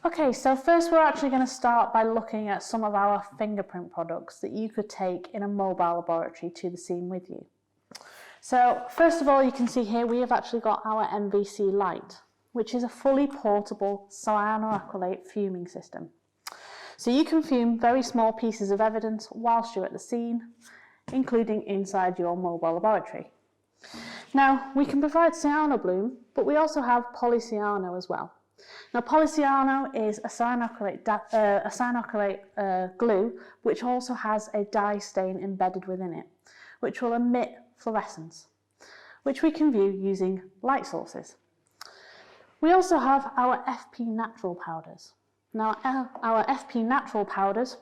Okay, so first we're actually going to start by looking at some of our fingerprint products that you could take in a mobile laboratory to the scene with you. So first of all, you can see here we have actually got our MVC light, which is a fully portable cyanoacrylate fuming system. So you can fume very small pieces of evidence whilst you're at the scene, including inside your mobile laboratory. Now, we can provide cyano bloom, but we also have polycyano as well. Now, polycyano is a cyanoacrylate glue, which also has a dye stain embedded within it, which will emit fluorescence, which we can view using light sources. We also have our FP natural powders. Now, our FP natural powders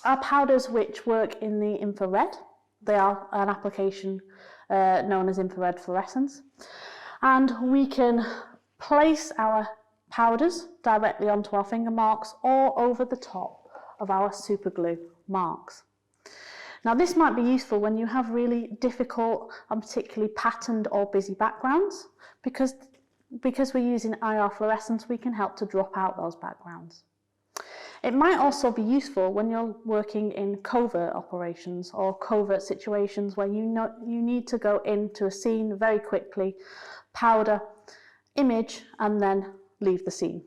are powders which work in the infrared. They are an application known as infrared fluorescence. And we can place our powders directly onto our finger marks or over the top of our super glue marks. Now, this might be useful when you have really difficult and particularly patterned or busy backgrounds, because we're using IR fluorescence, we can help to drop out those backgrounds. It might also be useful when you're working in covert operations or covert situations where you need to go into a scene very quickly, powder, image, and then leave the scene.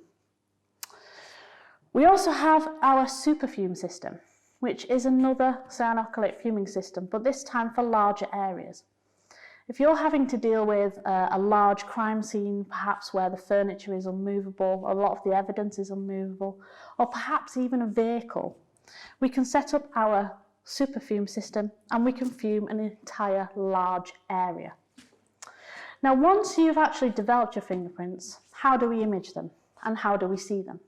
We also have our superfume system, which is another cyanoacrylate fuming system, but this time for larger areas. If you're having to deal with a large crime scene, perhaps where the furniture is unmovable, a lot of the evidence is unmovable, or perhaps even a vehicle, we can set up our superfume system and we can fume an entire large area. Now, once you've actually developed your fingerprints, how do we image them and how do we see them?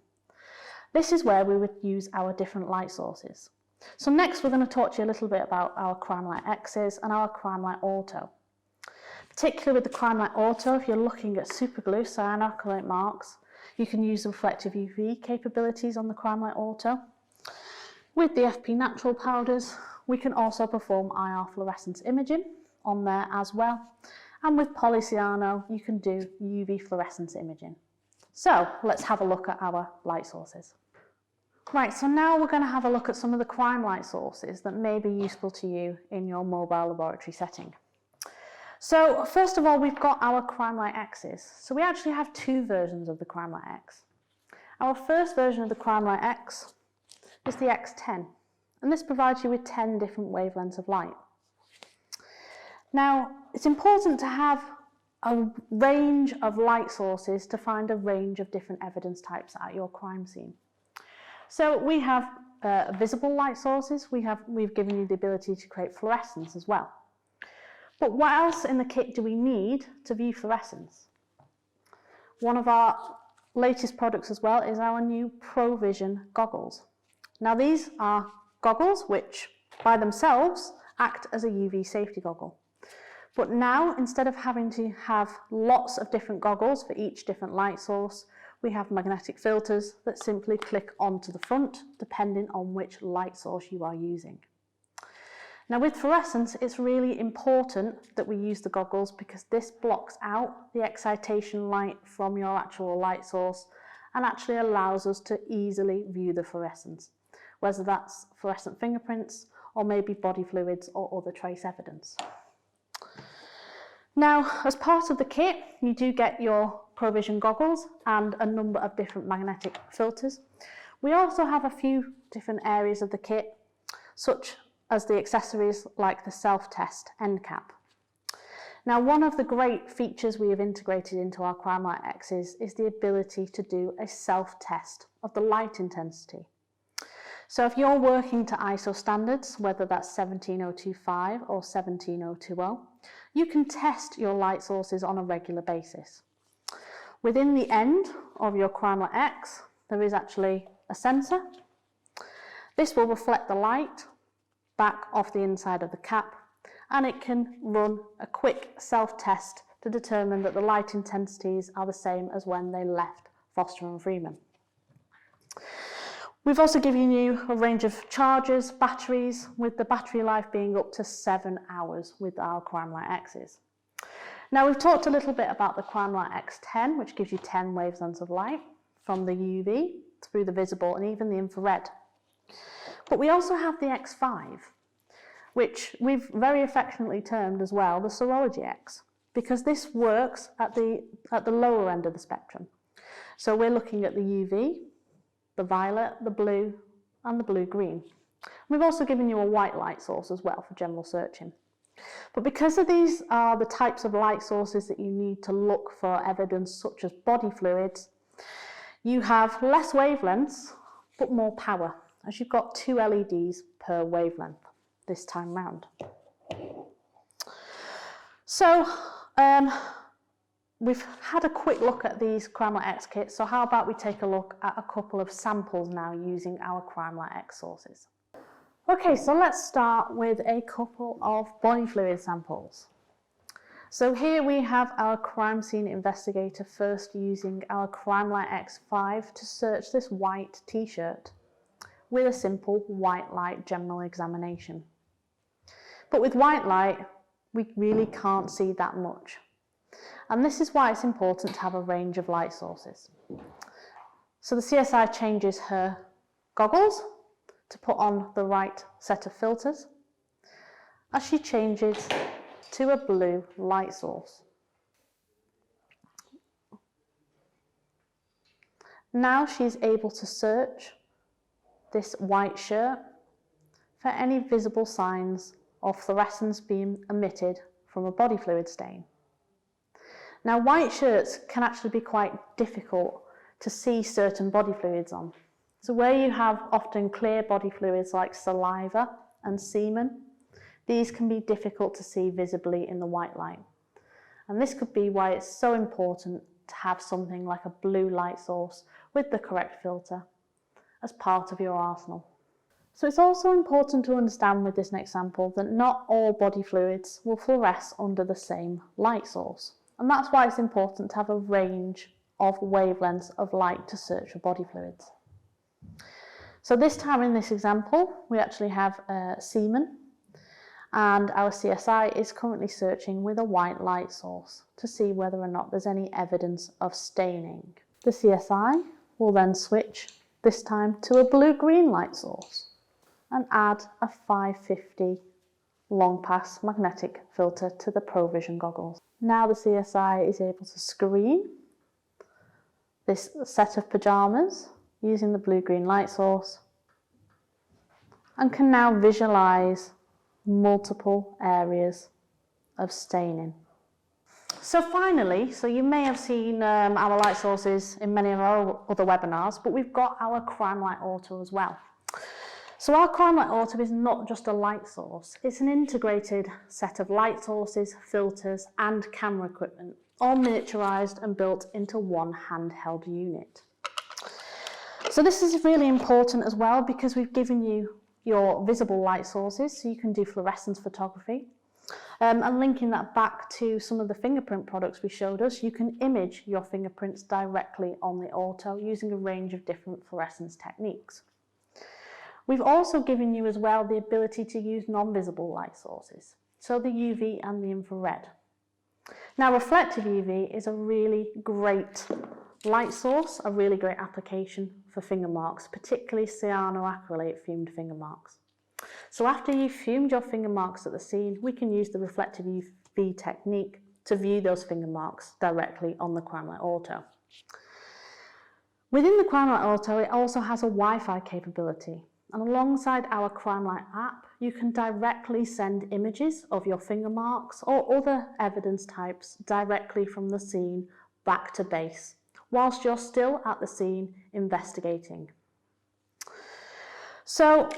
This is where we would use our different light sources. So next we're going to talk to you a little bit about our CrimeLight X's and our CrimeLight Auto. Particularly with the CrimeLight Auto, if you're looking at superglue cyanoacrylate marks, you can use the reflective UV capabilities on the CrimeLight Auto. With the FP natural powders, we can also perform IR fluorescence imaging on there as well. And with polycyano, you can do UV fluorescence imaging. So let's have a look at our light sources. Right, so now we're going to have a look at some of the crime light sources that may be useful to you in your mobile laboratory setting. So first of all, we've got our CrimeLight X's. So we actually have two versions of the CrimeLight X. Our first version of the CrimeLight X is the X10, and this provides you with 10 different wavelengths of light. Now, it's important to have a range of light sources to find a range of different evidence types at your crime scene. So we have visible light sources. We've given you the ability to create fluorescence as well. But what else in the kit do we need to view fluorescence? One of our latest products as well is our new ProVision goggles. Now, these are goggles which by themselves act as a UV safety goggle. But now, instead of having to have lots of different goggles for each different light source, we have magnetic filters that simply click onto the front depending on which light source you are using. Now, with fluorescence, it's really important that we use the goggles because this blocks out the excitation light from your actual light source and actually allows us to easily view the fluorescence, whether that's fluorescent fingerprints or maybe body fluids or other trace evidence. Now, as part of the kit, you do get your ProVision goggles and a number of different magnetic filters. We also have a few different areas of the kit, such as the accessories like the self-test end cap. Now, one of the great features we have integrated into our CrimeLight X's is the ability to do a self-test of the light intensity. So if you're working to ISO standards, whether that's 17025 or 17020, you can test your light sources on a regular basis. Within the end of your CrimeLight X, there is actually a sensor. This will reflect the light back off the inside of the cap, and it can run a quick self-test to determine that the light intensities are the same as when they left Foster+Freeman. We've also given you a range of chargers, batteries, with the battery life being up to 7 hours with our CrimeLight X's. Now, we've talked a little bit about the CrimeLight X10, which gives you 10 wavelengths of light. from the UV through the visible and even the infrared. But we also have the X5, which we've very affectionately termed as well the serology X, because this works at the lower end of the spectrum. So we're looking at the UV, the violet, the blue, and the blue-green. We've also given you a white light source as well for general searching. But because of these are the types of light sources that you need to look for evidence such as body fluids, you have less wavelengths but more power, as you've got 2 LEDs per wavelength this time round. So we've had a quick look at these CrimeLight X kits, so how about we take a look at a couple of samples now using our CrimeLight X sources. Okay, so let's start with a couple of body fluid samples. So here we have our crime scene investigator first using our CrimeLight X5 to search this white t-shirt with a simple white light general examination. But with white light, we really can't see that much. And this is why it's important to have a range of light sources. So the CSI changes her goggles to put on the right set of filters as she changes to a blue light source. Now she's able to search this white shirt for any visible signs of fluorescence being emitted from a body fluid stain. Now, white shirts can actually be quite difficult to see certain body fluids on. So where you have often clear body fluids like saliva and semen, these can be difficult to see visibly in the white light. And this could be why it's so important to have something like a blue light source with the correct filter as part of your arsenal. So it's also important to understand with this next sample that not all body fluids will fluoresce under the same light source. And that's why it's important to have a range of wavelengths of light to search for body fluids. So this time in this example, we actually have semen, and our CSI is currently searching with a white light source to see whether or not there's any evidence of staining. The CSI will then switch this time to a blue-green light source and add a 550 long pass magnetic filter to the ProVision goggles. Now the CSI is able to screen this set of pyjamas using the blue-green light source and can now visualize multiple areas of staining. So finally, so you may have seen our light sources in many of our other webinars, but we've got our CrimeLight Auto as well. So our CrimeLight Auto is not just a light source, it's an integrated set of light sources, filters and camera equipment, all miniaturized and built into one handheld unit. So this is really important as well because we've given you your visible light sources so you can do fluorescence photography. And linking that back to some of the fingerprint products we showed us, you can image your fingerprints directly on the Auto using a range of different fluorescence techniques. We've also given you as well the ability to use non-visible light sources, so the UV and the infrared. Now, reflective UV is a really great light source, a really great application for finger marks, particularly cyanoacrylate fumed finger marks. So after you've fumed your finger marks at the scene, we can use the reflective UV technique to view those finger marks directly on the CrimeLight Auto. Within the CrimeLight Auto, it also has a Wi-Fi capability. And alongside our CrimeLight app, you can directly send images of your finger marks or other evidence types directly from the scene back to base, whilst you're still at the scene investigating. So,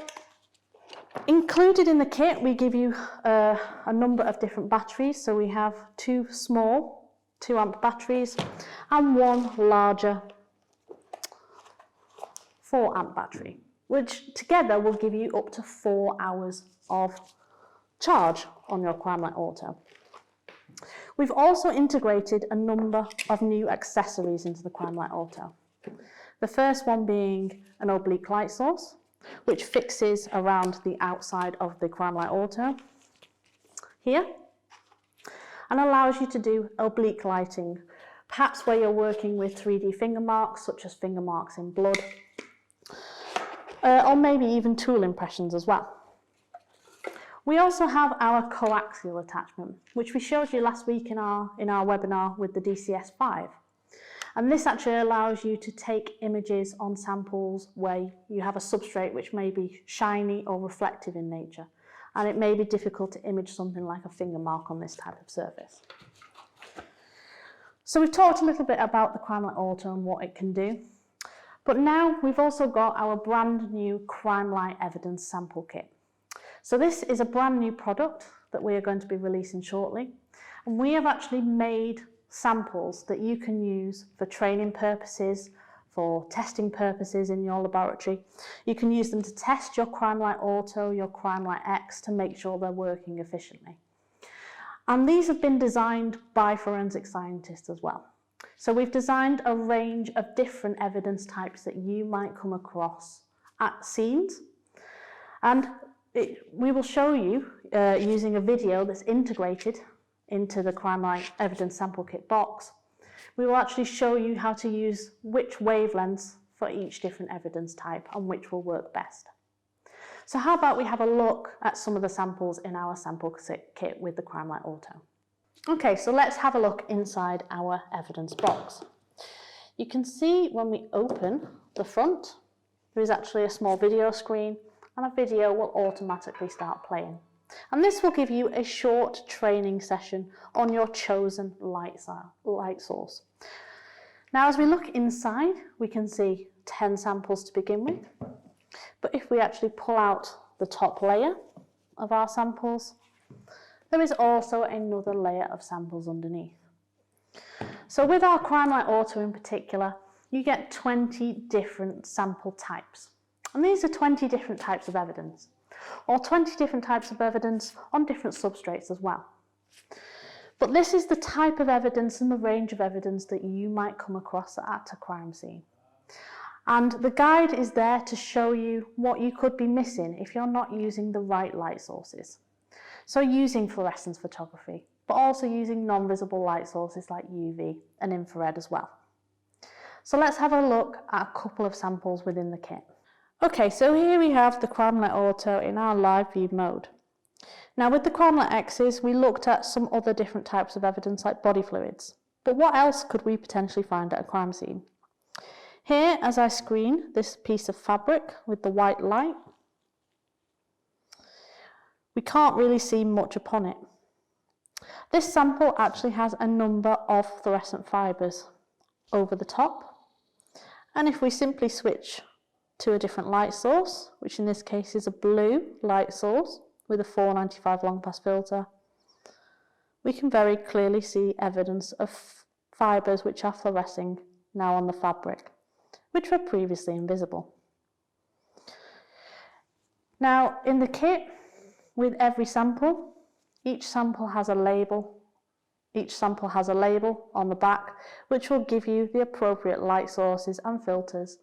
included in the kit, we give you a number of different batteries. So we have 2 small 2 amp batteries and 1 larger 4 amp battery, which together will give you up to 4 hours of charge on your CrimeLight Auto. We've also integrated a number of new accessories into the CrimeLight Auto. The first one being an oblique light source, which fixes around the outside of the CrimeLight Auto here and allows you to do oblique lighting, perhaps where you're working with 3D finger marks, such as finger marks in blood, or maybe even tool impressions as well. We also have our coaxial attachment, which we showed you last week in our webinar with the DCS5. And this actually allows you to take images on samples where you have a substrate which may be shiny or reflective in nature. And it may be difficult to image something like a finger mark on this type of surface. So we've talked a little bit about the CrimeLight Auto and what it can do. But now we've also got our brand new CrimeLight Evidence Sample Kit. So this is a brand new product that we are going to be releasing shortly. And we have actually made samples that you can use for training purposes, for testing purposes in your laboratory. You can use them to test your CrimeLight Auto, your CrimeLight X to make sure they're working efficiently. And these have been designed by forensic scientists as well. So we've designed a range of different evidence types that you might come across at scenes. And we will show you using a video that's integrated into the CrimeLight Evidence Sample Kit box. We will actually show you how to use which wavelengths for each different evidence type and which will work best. So how about we have a look at some of the samples in our sample kit with the CrimeLight Auto. Okay, so let's have a look inside our evidence box. You can see when we open the front, there is actually a small video screen and a video will automatically start playing. And this will give you a short training session on your chosen light source. Now, as we look inside, we can see 10 samples to begin with. But if we actually pull out the top layer of our samples, there is also another layer of samples underneath. So with our CrimeLight Auto in particular, you get 20 different sample types. And these are 20 different types of evidence, or 20 different types of evidence on different substrates as well. But this is the type of evidence and the range of evidence that you might come across at a crime scene. And the guide is there to show you what you could be missing if you're not using the right light sources. So using fluorescence photography, but also using non-visible light sources like UV and infrared as well. So let's have a look at a couple of samples within the kit. Okay, so here we have the CrimeLight Auto in our live view mode. Now with the CrimeLight X's, we looked at some other different types of evidence like body fluids. But what else could we potentially find at a crime scene? Here, as I screen this piece of fabric with the white light, we can't really see much upon it. This sample actually has a number of fluorescent fibres over the top. And if we simply switch to a different light source, which in this case is a blue light source with a 495 long pass filter, we can very clearly see evidence of fibres which are fluorescing now on the fabric, which were previously invisible. Now in the kit, with every sample, each sample has a label. Each sample has a label on the back, which will give you the appropriate light sources and filters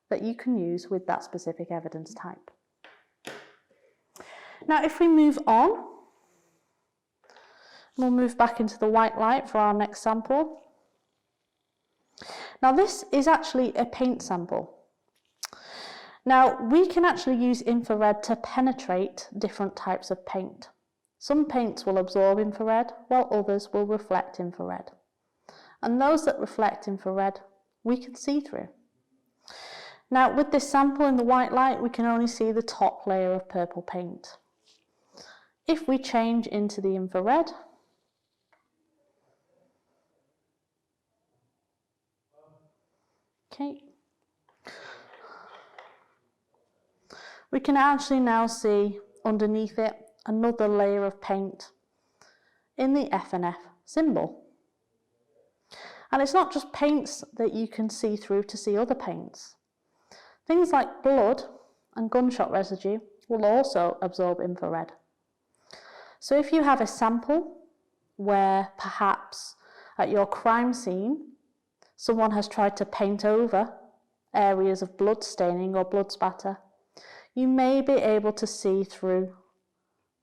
that you can use with that specific evidence type. Now if we move on, we'll move back into the white light for our next sample. Now this is actually a paint sample. Now we can actually use infrared to penetrate different types of paint. Some paints will absorb infrared, while others will reflect infrared. And those that reflect infrared, we can see through. Now with this sample in the white light, we can only see the top layer of purple paint. If we change into the infrared, okay, we can actually now see underneath it another layer of paint in the FNF symbol. And it's not just paints that you can see through to see other paints. Things like blood and gunshot residue will also absorb infrared. So if you have a sample where perhaps at your crime scene someone has tried to paint over areas of blood staining or blood spatter, you may be able to see through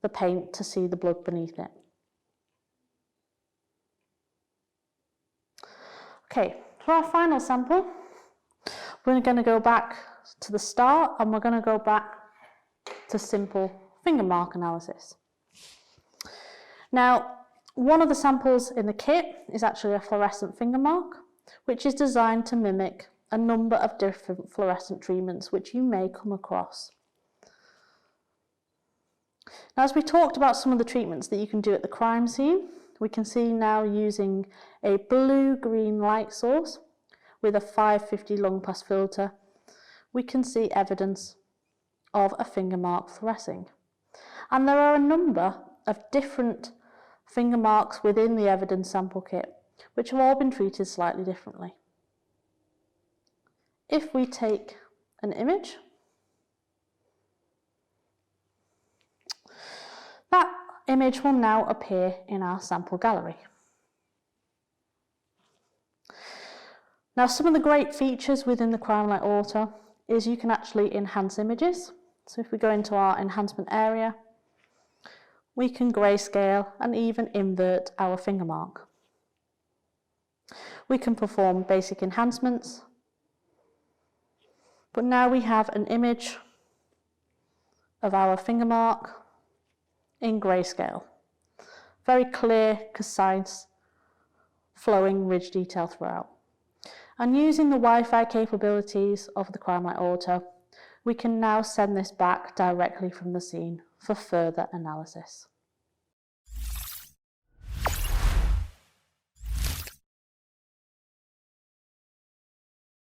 the paint to see the blood beneath it. Okay, for our final sample, we're going to go back to the start and we're going to go back to simple finger mark analysis. Now, one of the samples in the kit is actually a fluorescent finger mark, which is designed to mimic a number of different fluorescent treatments which you may come across. Now, as we talked about some of the treatments that you can do at the crime scene, we can see now using a blue-green light source with a 550 long pass filter, we can see evidence of a finger mark fluorescing. And there are a number of different finger marks within the evidence sample kit, which have all been treated slightly differently. If we take an image, that image will now appear in our sample gallery. Now, some of the great features within the CrimeLight Auto is you can actually enhance images. So if we go into our enhancement area, we can grayscale and even invert our finger mark. We can perform basic enhancements, but now we have an image of our finger mark in grayscale. Very clear, concise, flowing ridge detail throughout. And using the Wi-Fi capabilities of the CrimeLight Auto, we can now send this back directly from the scene for further analysis.